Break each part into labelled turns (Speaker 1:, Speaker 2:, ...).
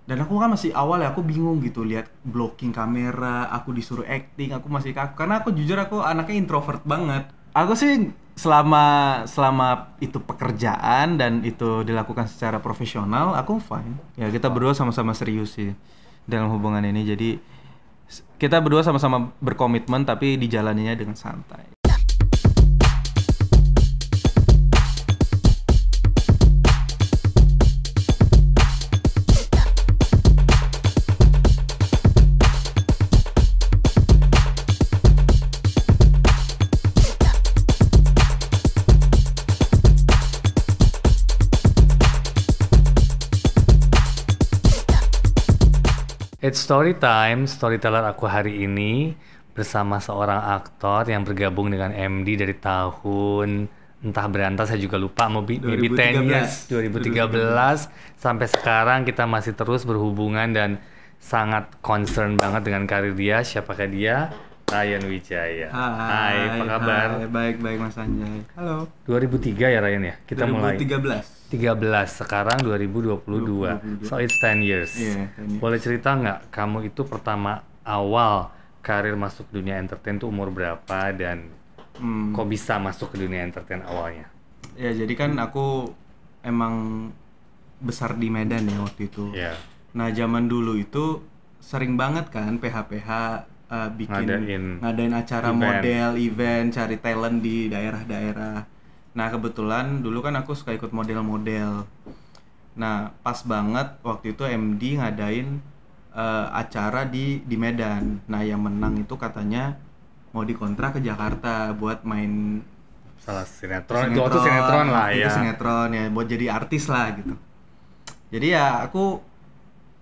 Speaker 1: Dan aku kan masih awal ya, aku bingung gitu lihat blocking kamera, aku disuruh acting, aku masih kaku karena aku jujur aku anaknya introvert banget. Aku sih selama selama itu pekerjaan dan itu dilakukan secara profesional, aku fine. Ya kita berdua sama-sama serius sih dalam hubungan ini. Jadi kita berdua sama-sama berkomitmen tapi dijalaninya dengan santai.
Speaker 2: It's story time, storyteller aku hari ini bersama seorang aktor yang bergabung dengan MD dari tahun entah berantah saya juga lupa, maybe 10 years, 2013 sampai sekarang kita masih terus berhubungan dan sangat concern banget dengan karir dia. Siapakah dia? Ryan Wijaya. Hai, apa kabar?
Speaker 1: Hai, baik-baik Mas Anjay. Halo.
Speaker 2: 2003 ya Ryan ya? Kita mulai
Speaker 1: 2013.
Speaker 2: sekarang 2022. So it's 10 years.
Speaker 1: Iya, 10 years.
Speaker 2: Boleh cerita nggak kamu itu pertama awal karir masuk dunia entertain tuh umur berapa dan kok bisa masuk ke dunia entertain awalnya?
Speaker 1: Ya jadi kan aku emang besar di Medan ya waktu itu.
Speaker 2: Ya.
Speaker 1: Nah zaman dulu itu sering banget kan PH-PH bikin ngadain acara model, event, cari talent di daerah-daerah. Nah kebetulan dulu kan aku suka ikut model-model. Nah pas banget waktu itu MD ngadain acara di Medan. Nah yang menang itu katanya mau dikontrak ke Jakarta buat main
Speaker 2: salah sinetron itu sinetron lah ya.
Speaker 1: Itu sinetron ya buat jadi artis lah gitu. Jadi ya aku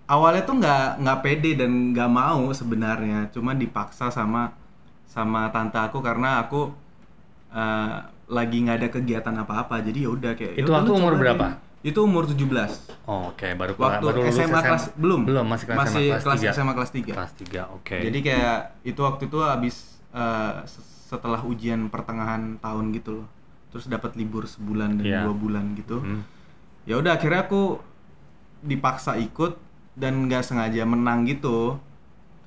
Speaker 1: awalnya tuh nggak pede dan nggak mau sebenarnya, cuma dipaksa sama tante aku karena aku lagi nggak ada kegiatan apa-apa, jadi ya udah kayak.
Speaker 2: Itu waktu umur berapa?
Speaker 1: Itu umur 17.
Speaker 2: Oh, oke, baru
Speaker 1: waktu SMA kelas belum
Speaker 2: masih kelas
Speaker 1: SMA kelas 3.
Speaker 2: Kelas 3, oke.
Speaker 1: Jadi kayak itu waktu itu habis setelah ujian pertengahan tahun gitu loh, terus dapat libur sebulan dan 2 bulan gitu. Ya udah akhirnya aku dipaksa ikut dan nggak sengaja menang gitu.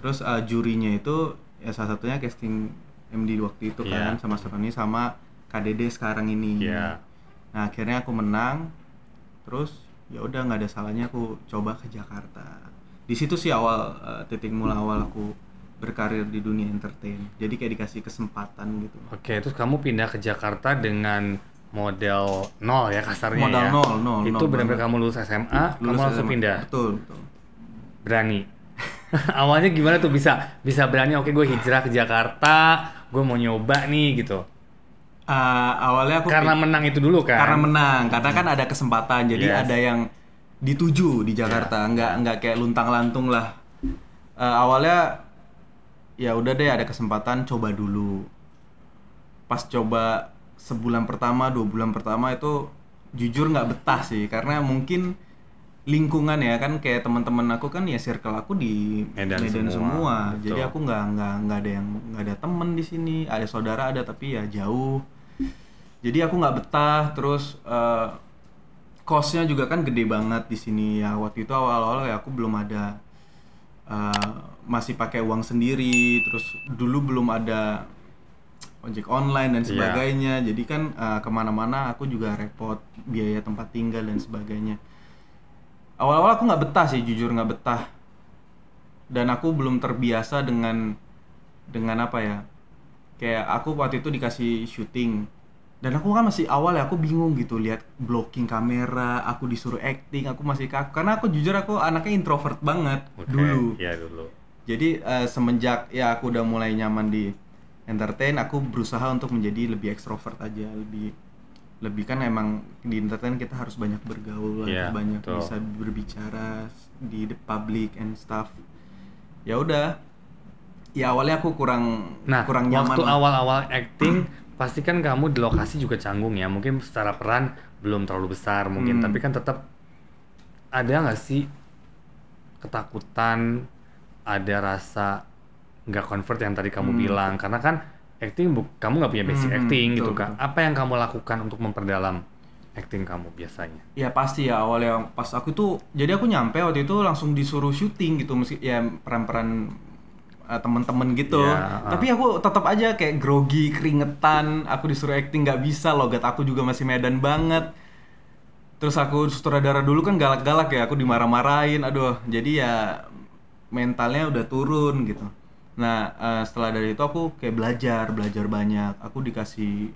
Speaker 1: Terus jurinya itu ya salah satunya casting MD waktu itu kan, sama Stephanie sama KDD sekarang ini. Nah akhirnya aku menang. Terus ya udah nggak ada salahnya aku coba ke Jakarta. Di situ sih awal titik mula awal aku berkarir di dunia entertain. Jadi kayak dikasih kesempatan gitu.
Speaker 2: Oke, terus kamu pindah ke Jakarta dengan model nol ya kasarnya.
Speaker 1: Modal
Speaker 2: ya.
Speaker 1: nol.
Speaker 2: Itu benar-benar kamu lulus SMA, kamu langsung pindah.
Speaker 1: Betul.
Speaker 2: Berani. Awalnya gimana tuh bisa berani? Oke, gue hijrah ke Jakarta, gue mau nyoba nih gitu.
Speaker 1: Awalnya aku
Speaker 2: karena menang itu dulu kan?
Speaker 1: Karena menang, karena kan ada kesempatan, jadi ada yang dituju di Jakarta, nggak kayak luntang-lantung lah. Awalnya ya udah deh ada kesempatan coba dulu. Pas coba sebulan pertama, 2 bulan pertama itu jujur nggak betah sih, karena mungkin lingkungan ya kan kayak teman-teman aku kan ya circle aku di Medan semua. Jadi aku nggak ada temen di sini, ada saudara ada tapi ya jauh. Jadi aku nggak betah, terus cost-nya juga kan gede banget di sini ya. Waktu itu awal-awal ya aku belum ada masih pakai uang sendiri, terus dulu belum ada ojek online dan sebagainya. Jadi kan kemana-mana aku juga repot, biaya tempat tinggal dan sebagainya. Awal-awal aku nggak betah sih, jujur nggak betah. Dan aku belum terbiasa dengan apa ya, kayak aku waktu itu dikasih syuting. Dan aku kan masih awal ya, aku bingung gitu lihat blocking kamera, aku disuruh acting, aku masih kaku. Karena aku jujur aku anaknya introvert banget dulu.
Speaker 2: Iya dulu.
Speaker 1: Jadi semenjak ya aku udah mulai nyaman di entertain, aku berusaha untuk menjadi lebih ekstrovert aja, lebih kan emang di entertain kita harus banyak bergaul, banyak bisa berbicara di the public and stuff. Ya udah, ya awalnya aku kurang nyaman.
Speaker 2: Waktu awal-awal acting pasti kan kamu di lokasi juga canggung ya, mungkin secara peran belum terlalu besar mungkin, tapi kan tetap ada nggak sih ketakutan, ada rasa nggak convert yang tadi kamu bilang, karena kan acting kamu nggak punya basic acting gitu kan. Apa yang kamu lakukan untuk memperdalam acting kamu biasanya?
Speaker 1: Ya pasti ya, awalnya pas aku tuh, jadi aku nyampe waktu itu langsung disuruh syuting gitu, meski ya peran-peran temen-temen gitu. Tapi aku tetap aja kayak grogi, keringetan, aku disuruh acting nggak bisa, logat aku juga masih Medan banget. Terus aku sutradara dulu kan galak-galak ya, aku dimarah-marahin, aduh, jadi ya mentalnya udah turun gitu. Nah, setelah dari itu aku kayak belajar banyak. Aku dikasih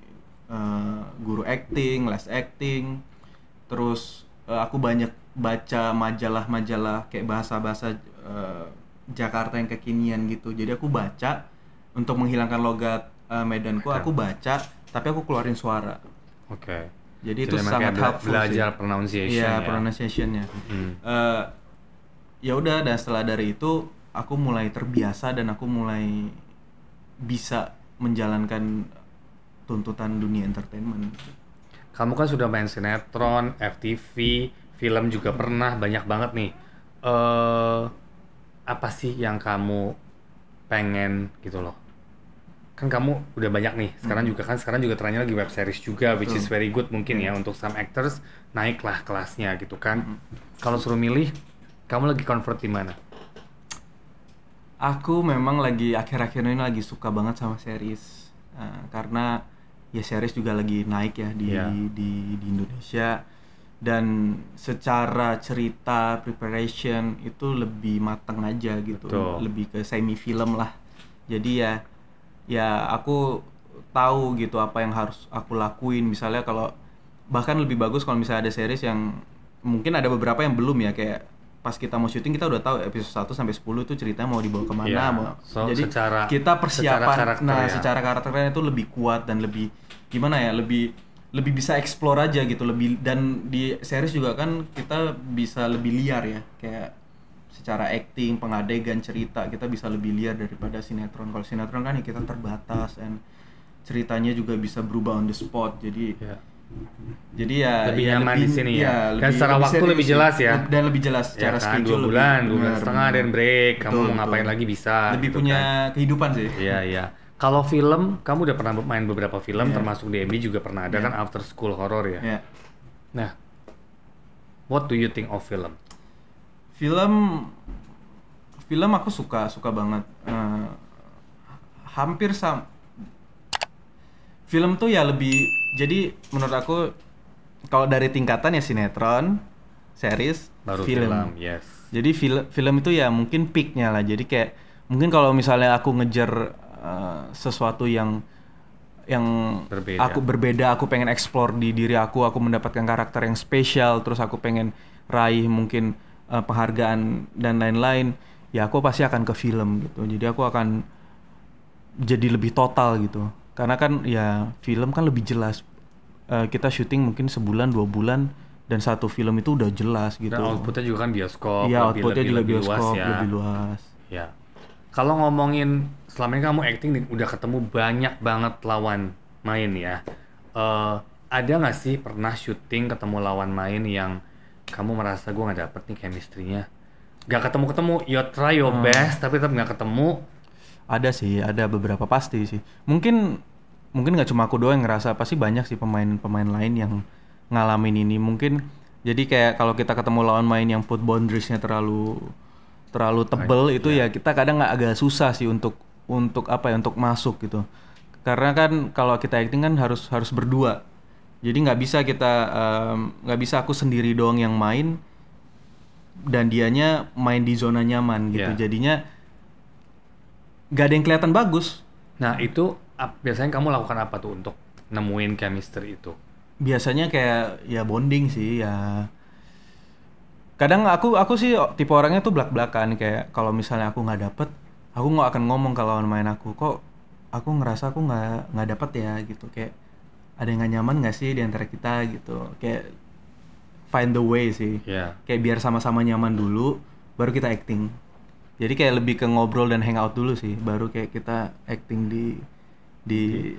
Speaker 1: guru acting, les acting. Terus aku banyak baca majalah-majalah kayak bahasa-bahasa Jakarta yang kekinian gitu. Jadi aku baca untuk menghilangkan logat Medanku, aku baca, tapi aku keluarin suara.
Speaker 2: Oke.
Speaker 1: Jadi itu sangat helpful
Speaker 2: belajar
Speaker 1: sih.
Speaker 2: pronunciation
Speaker 1: Iya,
Speaker 2: ya.
Speaker 1: pronunciation-nya. Ya udah, dan setelah dari itu aku mulai terbiasa dan aku mulai bisa menjalankan tuntutan dunia entertainment.
Speaker 2: Kamu kan sudah main sinetron, FTV, film juga pernah, banyak banget nih. Apa sih yang kamu pengen gitu loh? Kan kamu udah banyak nih. Sekarang juga trennya lagi web series juga, which is very good mungkin ya untuk some actors, naiklah kelasnya gitu kan. Kalau suruh milih, kamu lagi convert di mana?
Speaker 1: Aku memang lagi akhir-akhir ini lagi suka banget sama series. Karena ya series juga lagi naik ya di Indonesia, dan secara cerita preparation itu lebih matang aja gitu.
Speaker 2: Betul.
Speaker 1: Lebih ke semi film lah. Jadi ya aku tahu gitu apa yang harus aku lakuin. Misalnya kalau bahkan lebih bagus kalau misalnya ada series yang mungkin ada beberapa yang belum ya, kayak pas kita mau syuting kita udah tahu episode 1 sampai 10 itu ceritanya mau dibawa kemana, jadi kita persiapan secara karakternya itu lebih kuat dan lebih gimana ya, lebih bisa explore aja gitu, lebih. Dan di series juga kan kita bisa lebih liar ya, kayak secara acting, pengadegan, cerita kita bisa lebih liar daripada sinetron. Kalau sinetron kan ya kita terbatas, dan ceritanya juga bisa berubah on the spot, jadi ya
Speaker 2: lebih nyaman di sini ya. Dan
Speaker 1: lebih,
Speaker 2: secara waktu lebih jelas ya.
Speaker 1: Dan lebih jelas secara schedule.
Speaker 2: 2 bulan setengah dan break. Kamu mau ngapain lagi bisa.
Speaker 1: Lebih gitu punya kehidupan sih.
Speaker 2: Iya. Kalau film, kamu udah pernah main beberapa film, termasuk di MD juga pernah ada kan after school horror ya. Nah, what do you think of film?
Speaker 1: Film aku suka banget. Hampir sama. Film tuh ya lebih, jadi menurut aku kalau dari tingkatan ya sinetron, series,
Speaker 2: baru film. Yes.
Speaker 1: Jadi film itu ya mungkin peaknya lah. Jadi kayak mungkin kalau misalnya aku ngejar sesuatu yang berbeda, aku pengen explore di diri aku mendapatkan karakter yang spesial, terus aku pengen raih mungkin penghargaan dan lain-lain, ya aku pasti akan ke film gitu. Jadi aku akan jadi lebih total gitu. Karena kan ya film kan lebih jelas. Kita syuting mungkin sebulan 2 bulan dan satu film itu udah jelas gitu.
Speaker 2: Dan outputnya juga kan bioskop.
Speaker 1: Iya, outputnya juga bioskop,
Speaker 2: lebih
Speaker 1: luas.
Speaker 2: Ya. Kalau ngomongin selama ini kamu acting udah ketemu banyak banget lawan main ya. Ada nggak sih pernah syuting ketemu lawan main yang kamu merasa gue nggak dapet nih chemistry-nya? Gak ketemu, you try your best tapi tetap nggak ketemu.
Speaker 1: Ada sih, ada beberapa pasti sih. Mungkin nggak cuma aku doang yang ngerasa, pasti banyak sih pemain lain yang ngalamin ini. Mungkin jadi kayak kalau kita ketemu lawan main yang put boundariesnya terlalu tebel itu ya kita kadang agak susah sih untuk masuk gitu. Karena kan kalau kita acting kan harus berdua. Jadi nggak bisa aku sendiri doang yang main dan dianya main di zona nyaman gitu. Jadinya gak ada yang kelihatan bagus.
Speaker 2: Nah itu biasanya kamu lakukan apa tuh untuk nemuin chemistry itu?
Speaker 1: Biasanya kayak ya bonding sih ya. Kadang aku sih tipe orangnya tuh belak-belakan, kayak kalau misalnya aku nggak dapet, aku nggak akan ngomong ke lawan main aku, kok aku ngerasa aku nggak dapet ya gitu, kayak ada yang nggak nyaman nggak sih di antara kita gitu, kayak find the way sih. Kayak biar sama-sama nyaman dulu, baru kita acting. Jadi kayak lebih ke ngobrol dan hangout dulu sih, baru kayak kita acting di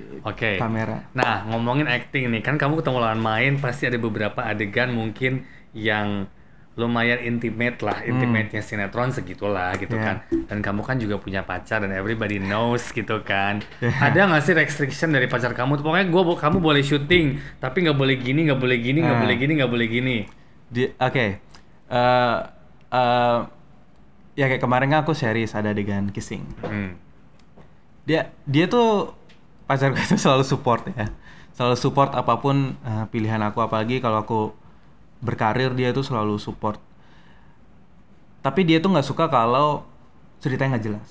Speaker 1: kamera.
Speaker 2: Nah, ngomongin acting nih, kan kamu ketemu lawan main, pasti ada beberapa adegan mungkin yang lumayan intimate lah, intimate-nya sinetron segitulah gitu kan. Dan kamu kan juga punya pacar dan everybody knows gitu kan. Ada nggak sih restriction dari pacar kamu? Pokoknya kamu boleh syuting, tapi nggak boleh gini, nggak boleh gini, nggak boleh gini, nggak boleh gini.
Speaker 1: Oke. Ya kayak kemarin kan aku series ada adegan kissing. Dia tuh pacarku itu selalu support ya. Selalu support apapun pilihan aku, apalagi kalau aku berkarir dia tuh selalu support. Tapi dia tuh nggak suka kalau ceritanya nggak jelas.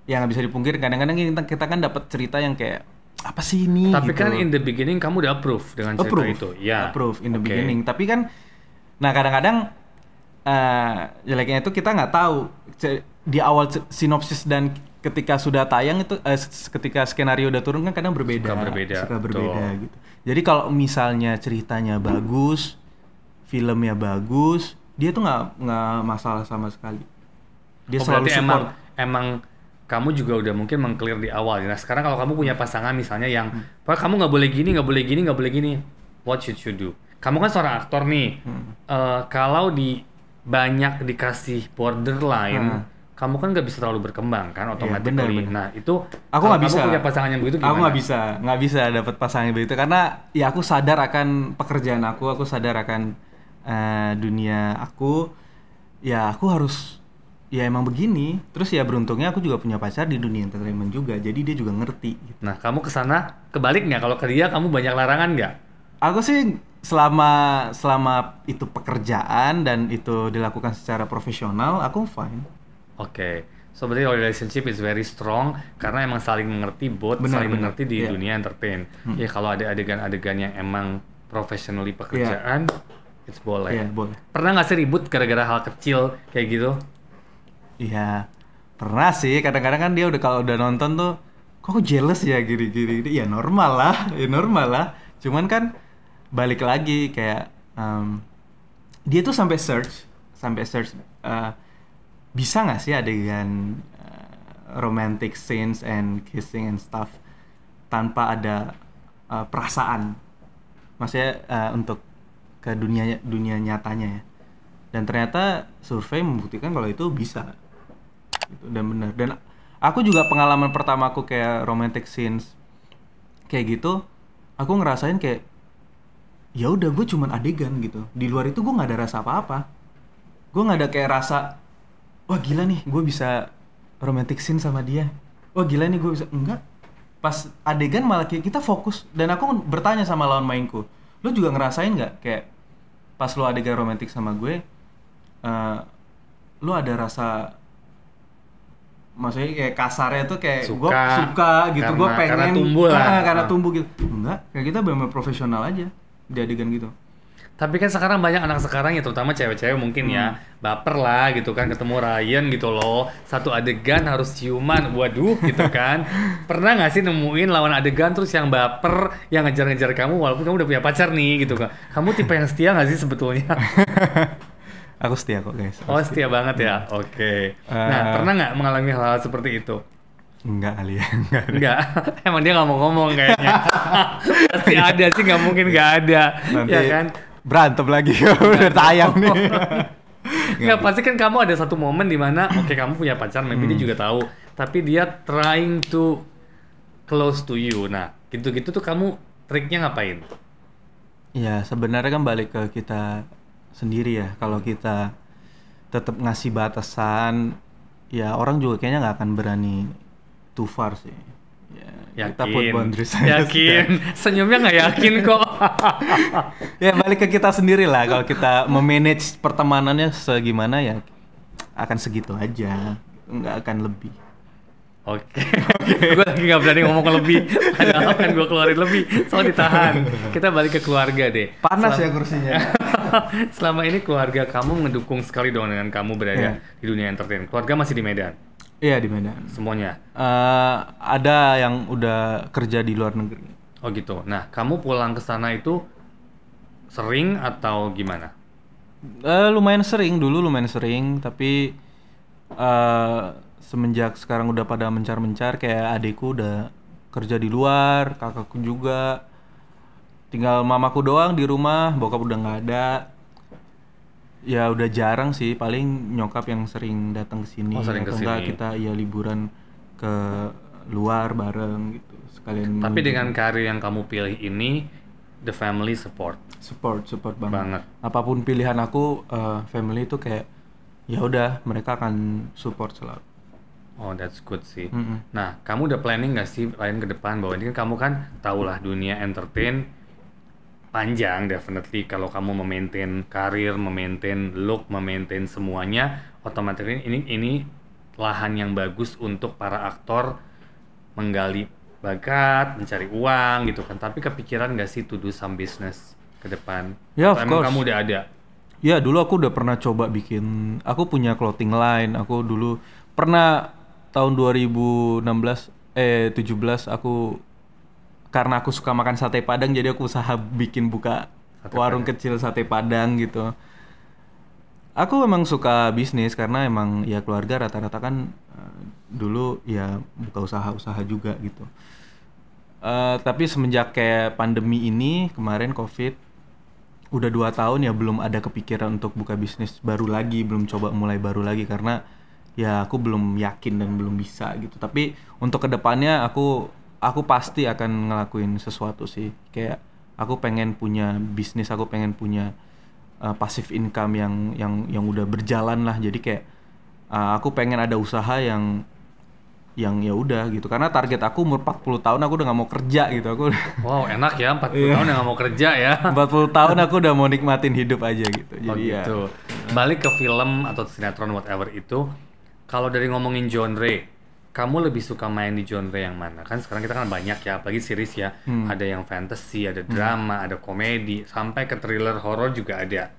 Speaker 1: Ya nggak bisa dipungkiri, kadang-kadang kita kan dapat cerita yang kayak apa sih ini?
Speaker 2: Tapi
Speaker 1: gitu.
Speaker 2: kan in the beginning kamu udah approve dengan cerita itu. Ya.
Speaker 1: Approve in the beginning. Tapi kan, nah kadang-kadang jeleknya itu kita nggak tahu di awal sinopsis dan ketika sudah tayang itu ketika skenario udah turun kan kadang berbeda. Suka berbeda gitu. Jadi kalau misalnya ceritanya bagus, filmnya bagus, dia tuh nggak masalah sama sekali. Dia selalu support.
Speaker 2: Emang kamu juga udah mungkin meng-clear di awal. Nah sekarang kalau kamu punya pasangan misalnya yang Pak kamu nggak boleh gini, nggak boleh gini, nggak boleh gini, what should you do? Kamu kan seorang aktor nih. Kalau banyak dikasih borderline, kamu kan nggak bisa terlalu berkembang kan otomatis.
Speaker 1: Bener.
Speaker 2: Nah itu
Speaker 1: aku nggak bisa.
Speaker 2: Kamu punya pasangan yang begitu gimana?
Speaker 1: Aku nggak bisa dapat pasangan yang begitu karena ya aku sadar akan pekerjaan aku sadar akan dunia aku. Ya aku harus ya emang begini. Terus ya beruntungnya aku juga punya pacar di dunia entertainment juga, jadi dia juga ngerti. Gitu.
Speaker 2: Nah kamu kesana kebalik nggak? Kalau ke dia kamu banyak larangan nggak?
Speaker 1: Aku sih selama itu pekerjaan dan itu dilakukan secara profesional, aku fine.
Speaker 2: Oke, so berarti relationship is very strong karena emang saling mengerti, saling mengerti di dunia entertain. Ya kalau ada adegan-adegan yang emang professionally pekerjaan, it's boleh.
Speaker 1: Boleh.
Speaker 2: Pernah nggak sih ribut gara-gara hal kecil kayak gitu?
Speaker 1: Iya, pernah sih. Kadang-kadang kan dia kalau udah nonton tuh, kok jealous ya gini-gini. Ya normal lah. Cuman kan balik lagi kayak dia tuh sampai search bisa nggak sih adegan romantic scenes and kissing and stuff tanpa ada perasaan, maksudnya untuk ke dunia nyatanya ya. Dan ternyata survei membuktikan kalau itu bisa gitu, dan benar. Dan aku juga pengalaman pertama aku kayak romantic scenes kayak gitu, aku ngerasain kayak ya udah gue cuman adegan gitu, di luar itu gue nggak ada rasa apa-apa. Gue nggak ada kayak rasa wah gila nih gue bisa romantic scene sama dia, wah gila nih gue bisa, enggak. Pas adegan malah kita fokus. Dan aku bertanya sama lawan mainku, lo juga ngerasain nggak kayak pas lo adegan romantic sama gue, lo ada rasa, maksudnya kayak kasarnya tuh kayak gue suka gitu, gue pengen karena tumbuh gitu. Enggak, kayak kita benar-benar profesional aja di adegan gitu.
Speaker 2: Tapi kan sekarang banyak anak sekarang ya, terutama cewek-cewek mungkin ya, baper lah gitu kan ketemu Ryan gitu loh. Satu adegan harus ciuman, waduh gitu kan. Pernah nggak sih nemuin lawan adegan terus yang baper, yang ngejar-ngejar kamu walaupun kamu udah punya pacar nih gitu kan. Kamu tipe yang setia nggak sih sebetulnya?
Speaker 1: Aku setia kok guys.
Speaker 2: Setia banget ya, oke. Nah pernah nggak mengalami hal-hal seperti itu?
Speaker 1: Enggak kali ya,
Speaker 2: enggak. Emang dia nggak mau ngomong kayaknya. Pasti ada sih, nggak mungkin nggak ada.
Speaker 1: Nanti
Speaker 2: ya kan?
Speaker 1: Berantem lagi udah tayang nih.
Speaker 2: Nggak, pasti kan kamu ada satu momen di mana oke, kamu punya pacar, maybe dia juga tahu, tapi dia trying to close to you. Nah, gitu-gitu tuh kamu triknya ngapain?
Speaker 1: Ya, sebenarnya kan balik ke kita sendiri ya. Kalau kita tetap ngasih batasan, ya orang juga kayaknya nggak akan berani too far sih. Ya, kita put boundaries aja.
Speaker 2: Yakin. Senyumnya nggak yakin kok.
Speaker 1: Ya balik ke kita sendiri lah. Kalau kita memanage pertemanannya segimana ya akan segitu aja, nggak akan lebih.
Speaker 2: Oke. Gue lagi nggak berani ngomong lebih, padahal kan gue keluarin lebih, soal ditahan. Kita balik ke keluarga deh.
Speaker 1: Panas ya kursinya.
Speaker 2: Selama ini keluarga kamu ngedukung sekali dong dengan kamu berada di dunia entertain. Keluarga masih di Medan?
Speaker 1: Iya di Medan.
Speaker 2: Semuanya?
Speaker 1: Ada yang udah kerja di luar negeri.
Speaker 2: Oh gitu. Nah, kamu pulang ke sana itu sering atau gimana?
Speaker 1: Lumayan sering, tapi semenjak sekarang udah pada mencar-mencar, kayak adekku udah kerja di luar, kakakku juga. Tinggal mamaku doang di rumah, bokap udah nggak ada. Ya udah jarang sih, paling nyokap yang sering datang ke sini
Speaker 2: Oh, sering
Speaker 1: atau
Speaker 2: kesini.
Speaker 1: enggak kita ya liburan ke luar bareng gitu. Sekalian
Speaker 2: Tapi
Speaker 1: ngunjung.
Speaker 2: dengan karir yang kamu pilih ini, the family support
Speaker 1: support banget.
Speaker 2: banget.
Speaker 1: Apapun pilihan aku, family itu kayak ya udah mereka akan support selalu.
Speaker 2: Oh, that's good sih.
Speaker 1: Mm-mm.
Speaker 2: Nah, kamu udah planning nggak sih lain ke depan bahwa ini kan kamu kan tahulah dunia entertain panjang definitely kalau kamu memaintain karir, memaintain look, memaintain semuanya, otomatis ini lahan yang bagus untuk para aktor menggali bakat, mencari uang gitu kan. Tapi kepikiran nggak sih to do some business ke depan?
Speaker 1: Ya,
Speaker 2: Atau
Speaker 1: of
Speaker 2: emang
Speaker 1: course.
Speaker 2: kamu udah ada?
Speaker 1: Ya dulu aku udah pernah coba bikin, aku punya clothing line. Aku dulu pernah tahun 17 aku karena aku suka makan sate Padang jadi aku usaha bikin buka
Speaker 2: Sate
Speaker 1: warung kecil sate Padang gitu. Aku emang suka bisnis karena emang ya keluarga rata-rata kan dulu ya buka usaha-usaha juga gitu. Tapi semenjak kayak pandemi ini kemarin COVID udah 2 tahun ya belum ada kepikiran untuk buka bisnis baru lagi, belum coba mulai baru lagi karena ya aku belum yakin dan belum bisa gitu. Tapi untuk kedepannya aku pasti akan ngelakuin sesuatu sih. Kayak aku pengen punya bisnis, aku pengen punya passive income yang udah berjalan lah. Jadi kayak aku pengen ada usaha yang ya udah gitu. Karena target aku umur 40 tahun aku udah nggak mau kerja gitu. Aku
Speaker 2: Wow, enak ya 40 tahun yang nggak mau kerja ya.
Speaker 1: 40 tahun aku udah mau nikmatin hidup aja gitu.
Speaker 2: Oh
Speaker 1: Jadi
Speaker 2: gitu. Balik ke film atau sinetron whatever itu, kalau dari ngomongin genre, kamu lebih suka main di genre yang mana? Kan sekarang kita kan banyak ya, apalagi series ya. Ada yang fantasy, ada drama, ada komedi, sampai ke thriller horror juga ada.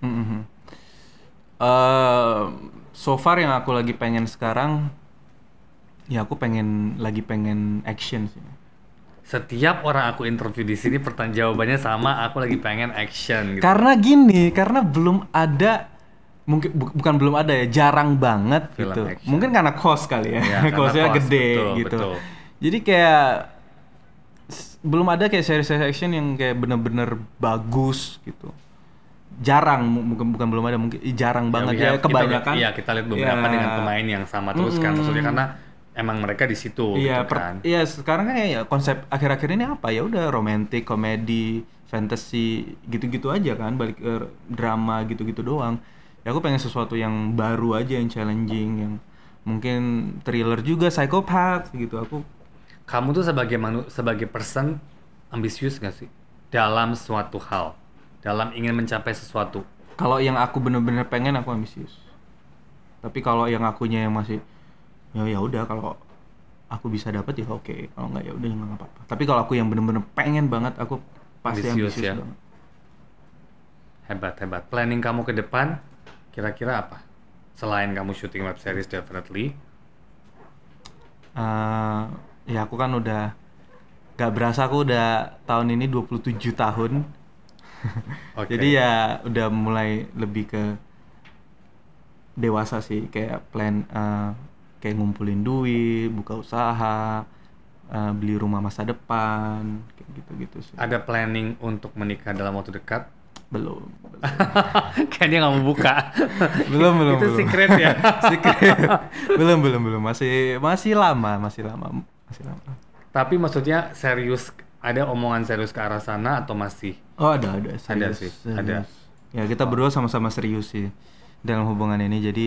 Speaker 1: So far yang aku lagi pengen sekarang ya aku lagi pengen action sih.
Speaker 2: Setiap orang aku interview di sini jawabannya sama, aku lagi pengen action gitu.
Speaker 1: Karena belum ada, mungkin bukan belum ada ya, jarang banget
Speaker 2: Film
Speaker 1: gitu.
Speaker 2: action.
Speaker 1: Mungkin karena cost kali ya,
Speaker 2: Ya, karena
Speaker 1: costnya
Speaker 2: cost,
Speaker 1: gede
Speaker 2: betul,
Speaker 1: gitu.
Speaker 2: betul.
Speaker 1: Jadi kayak belum ada kayak series action yang kayak bener-bener bagus gitu. Jarang, bukan belum ada, mungkin jarang banget ya, kebanyakan.
Speaker 2: Kita lihat beberapa
Speaker 1: Ya.
Speaker 2: dengan pemain yang sama terus kan, maksudnya karena emang mereka di situ
Speaker 1: Iya,
Speaker 2: gitu kan.
Speaker 1: iya sekarang kan ya konsep akhir-akhir ini apa ya udah romantis, komedi, fantasy gitu-gitu aja kan, balik ke drama gitu-gitu doang. Ya aku pengen sesuatu yang baru aja, yang challenging, yang mungkin thriller juga, psikopat gitu.
Speaker 2: Kamu tuh sebagai person ambisius gak sih dalam suatu hal, dalam ingin mencapai sesuatu?
Speaker 1: Kalau yang aku bener-bener pengen aku ambisius. Tapi kalau yang akunya yang masih ya udah, kalau aku bisa dapat ya oke, kalau nggak ya udah nggak apa-apa. Tapi kalau aku yang bener-bener pengen banget aku pasti
Speaker 2: Ambisius
Speaker 1: ambisius
Speaker 2: ya.
Speaker 1: banget.
Speaker 2: Hebat. Planning kamu ke depan kira-kira apa? Selain kamu syuting web series definitely.
Speaker 1: Ya aku kan udah gak berasa aku udah tahun ini 27 tahun.
Speaker 2: Oke.
Speaker 1: Jadi ya udah mulai lebih ke dewasa sih, kayak plan kayak ngumpulin duit, buka usaha, beli rumah masa depan, kayak gitu-gitu sih.
Speaker 2: Ada planning untuk menikah dalam waktu dekat?
Speaker 1: Belum.
Speaker 2: Kayaknya nggak mau buka.
Speaker 1: belum.
Speaker 2: Itu secret ya.
Speaker 1: Secret. belum. Masih lama.
Speaker 2: Tapi maksudnya serius, ada omongan serius ke arah sana atau masih?
Speaker 1: Oh ada serius.
Speaker 2: Ada sih, ada.
Speaker 1: Ya kita berdua sama-sama serius sih dalam hubungan ini. Jadi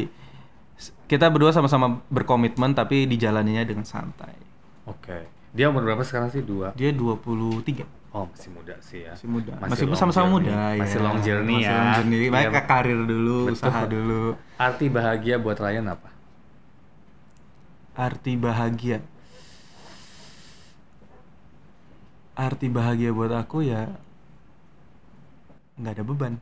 Speaker 1: kita berdua sama-sama berkomitmen tapi dijalaninya dengan santai.
Speaker 2: Oke. Dia umur berapa sekarang sih?
Speaker 1: Dia 23.
Speaker 2: Oh, masih muda sih ya.
Speaker 1: Masih muda.
Speaker 2: Masih
Speaker 1: Masih
Speaker 2: long
Speaker 1: sama-sama
Speaker 2: journey.
Speaker 1: muda ya.
Speaker 2: Masih long journey
Speaker 1: Masih
Speaker 2: ya.
Speaker 1: long journey. Makanya
Speaker 2: Iya.
Speaker 1: ke karir dulu,
Speaker 2: Betul.
Speaker 1: usaha dulu.
Speaker 2: Arti bahagia buat Ryan apa?
Speaker 1: Arti bahagia buat aku ya nggak ada beban.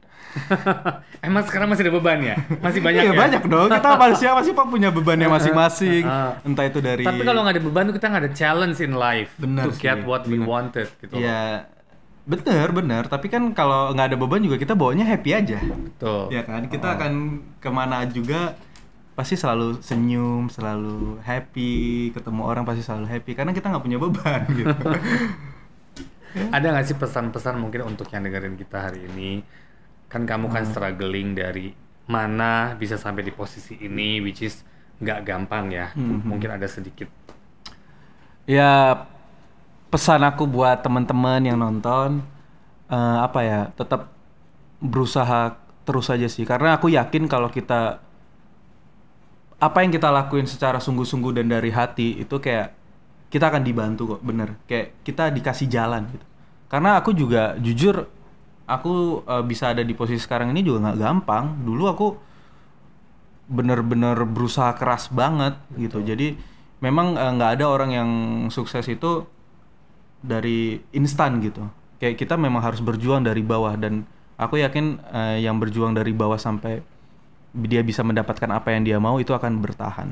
Speaker 2: Emang sekarang masih ada beban ya? Masih banyak
Speaker 1: Iya
Speaker 2: ya?
Speaker 1: banyak dong. Kita manusia pasti punya bebannya masing-masing. Entah itu dari.
Speaker 2: Tapi kalau nggak ada beban tuh kita nggak ada challenge in life
Speaker 1: Benar
Speaker 2: to get
Speaker 1: sih,
Speaker 2: what we
Speaker 1: benar.
Speaker 2: wanted gitu.
Speaker 1: Ya bener. Tapi kan kalau nggak ada beban juga kita bawanya happy aja.
Speaker 2: Betul.
Speaker 1: Ya kan, kita akan kemana juga pasti selalu senyum, selalu happy, ketemu orang pasti selalu happy karena kita nggak punya beban gitu.
Speaker 2: Ada nggak sih pesan-pesan mungkin untuk yang dengerin kita hari ini? Kan kamu kan struggling dari mana bisa sampai di posisi ini, which is nggak gampang ya. Mungkin ada sedikit.
Speaker 1: Ya, pesan aku buat teman-teman yang nonton, apa ya, tetap berusaha terus aja sih. Karena aku yakin kalau kita, apa yang kita lakuin secara sungguh-sungguh dan dari hati, itu kayak kita akan dibantu kok, bener. Kayak kita dikasih jalan gitu. Karena aku juga, jujur, aku bisa ada di posisi sekarang ini juga nggak gampang. Dulu aku bener-bener berusaha keras banget gitu. Jadi memang nggak ada orang yang sukses itu dari instan gitu. Kayak kita memang harus berjuang dari bawah, dan aku yakin yang berjuang dari bawah sampai dia bisa mendapatkan apa yang dia mau itu akan bertahan.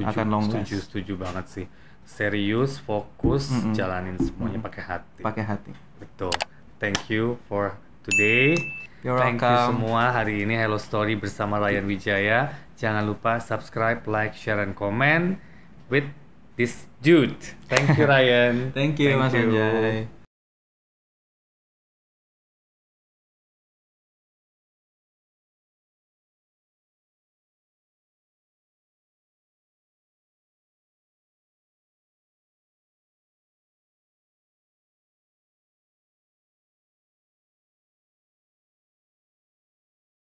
Speaker 1: Akan long last.
Speaker 2: Setuju banget sih. Serius, fokus, jalanin semuanya pakai hati.
Speaker 1: Pakai hati.
Speaker 2: Betul. Thank you for today. Thank you semua hari ini Hello Story bersama Ryan Wijaya. Jangan lupa subscribe, like, share, and comment with this dude. Thank you Ryan.
Speaker 1: Thank you Mas Anjay.